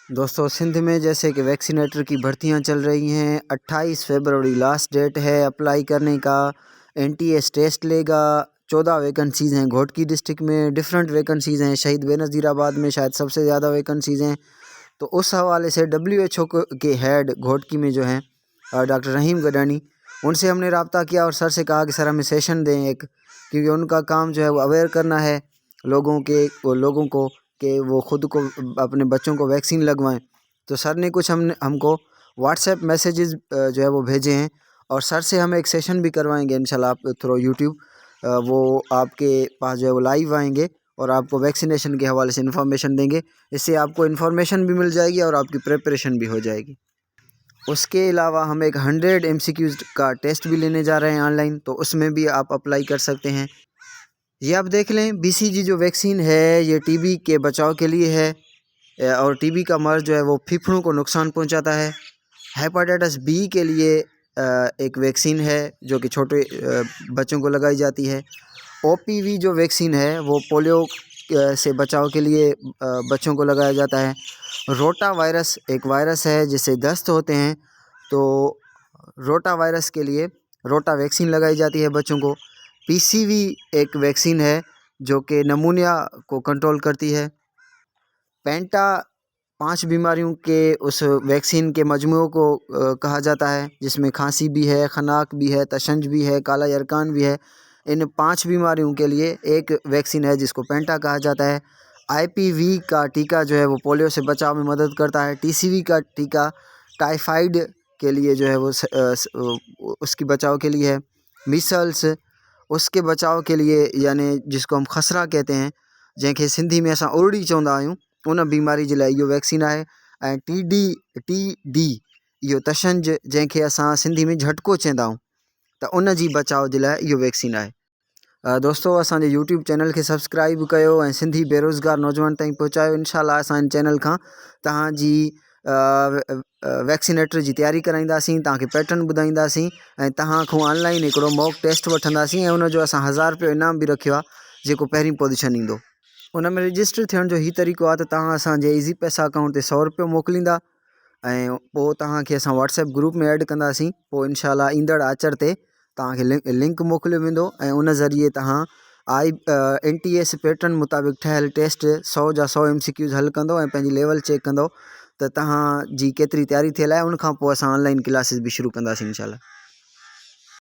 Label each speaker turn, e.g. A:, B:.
A: दोस्तों सिंध में जैसे कि वैक्सीनेटर की भर्तियां चल रही हैं। 28 फरवरी लास्ट डेट है अप्लाई करने का। NTS टेस्ट लेगा। 14 वैकेंसीज़ हैं घोटकी डिस्ट्रिक्ट में, डिफरेंट वैकेंसीज़ हैं। शहीद बेनज़ीराबाद में शायद सबसे ज़्यादा वैकेंसीज़ हैं। तो उस हवाले से WHO के हेड घोटकी में जो हैं डॉक्टर रहीम गडानी, उनसे हमने रब्ता किया और सर से कहा कि सर हमें सेशन दें एक, क्योंकि उनका काम जो है वो अवेयर करना है लोगों को कि वो ख़ुद को अपने बच्चों को वैक्सीन लगवाएं। तो सर ने कुछ हमको व्हाट्सएप मैसेजेस जो है वो भेजे हैं और सर से हम एक सेशन भी करवाएंगे इंशाल्लाह आप थ्रू यूट्यूब। वो आपके पास जो है वो लाइव आएंगे और आपको वैक्सीनेशन के हवाले से इन्फॉर्मेशन देंगे। इससे आपको इन्फॉर्मेशन भी मिल जाएगी और आपकी प्रिपरेशन भी हो जाएगी। उसके अलावा हम एक 100 MCQs का टेस्ट भी लेने जा रहे हैं ऑनलाइन, तो उसमें भी आप अप्लाई कर सकते हैं। ये आप देख लें, BCG जो वैक्सीन है ये TB के बचाव के लिए है और TB का मर्ज जो है वो फेफड़ों को नुकसान पहुंचाता है। हेपेटाइटिस B के लिए एक वैक्सीन है जो कि छोटे बच्चों को लगाई जाती है। OPV जो वैक्सीन है वो पोलियो से बचाव के लिए बच्चों को लगाया जाता है। रोटा वायरस एक वायरस है जिससे दस्त होते हैं, तो रोटा वायरस के लिए रोटा वैक्सीन लगाई जाती है बच्चों को। PCV एक वैक्सीन है जो कि नमूनिया को कंट्रोल करती है। पेंटा 5 बीमारियों के उस वैक्सीन के मजमूओं को कहा जाता है, जिसमें खांसी भी है, खनाक भी है, तशंज भी है, काला यरकान भी है। इन 5 बीमारियों के लिए एक वैक्सीन है जिसको पेंटा कहा जाता है। IPV का टीका जो है वो पोलियो से बचाव में मदद करता है। TCV का टीका टाइफाइड के लिए जो है वो उसकी बचाव के लिए है। मीसल्स उसके बचाव के लिए, यानी जिसको हम खसरा कहते हैं, जैसे सिंधी में असां उरड़ी चवंदा आहियूं, उन बीमारी जे लाइ इहो वैक्सीन आहे। ऐं TD इहो तशंज जंहिंखे असां सिंधी में झटको चवंदा आहियूं, त उन जी बचाव जे लाइ इहो वैक्सीन आहे। दोस्तों असांजे यूट्यूब चैनल खे सब्सक्राइब कयो ऐं सिंधी बेरोज़गार नौजवान ताईं पहुचायो। इंशाल्लाह असां इन चैनल खां तव्हांजी वैक्सीनेटर जी तैयारी कराईंदासीं, तव्हांखे पैटर्न ॿुधाईंदासीं ऐं तव्हां खां ऑनलाइन हिकिड़ो मॉक टेस्ट वठंदासीं ऐं उनजो असां 1000 रुपयो इनाम बि रखियो आहे जेको पहिरीं पोजीशन ईंदो। उन में रजिस्टर थियण जो ही तरीक़ो आहे त तव्हां असांजे ईज़ी पैसा अकाउंट ते 100 रुपयो मोकिलींदा ऐं पोइ तव्हांखे असां व्हाट्सएप ग्रुप में ऐड कंदासीं। पोइ इंशाल्लाह ईंदड़ आचर ते तव्हांखे लिंक मोकिलियो वेंदो ऐं उन ज़रिए तव्हां NTS पैटर्न मुताबिक़ ठहियल टेस्ट 100 जा 100 MCQs हल कंदो ऐं पंहिंजी लेवल चेक कंदो त तव्हांजी केतिरी तैयारी थियल आहे। उनखां पोइ असां ऑनलाइन क्लासिस बि शुरू कंदासीं इंशाल्लाह।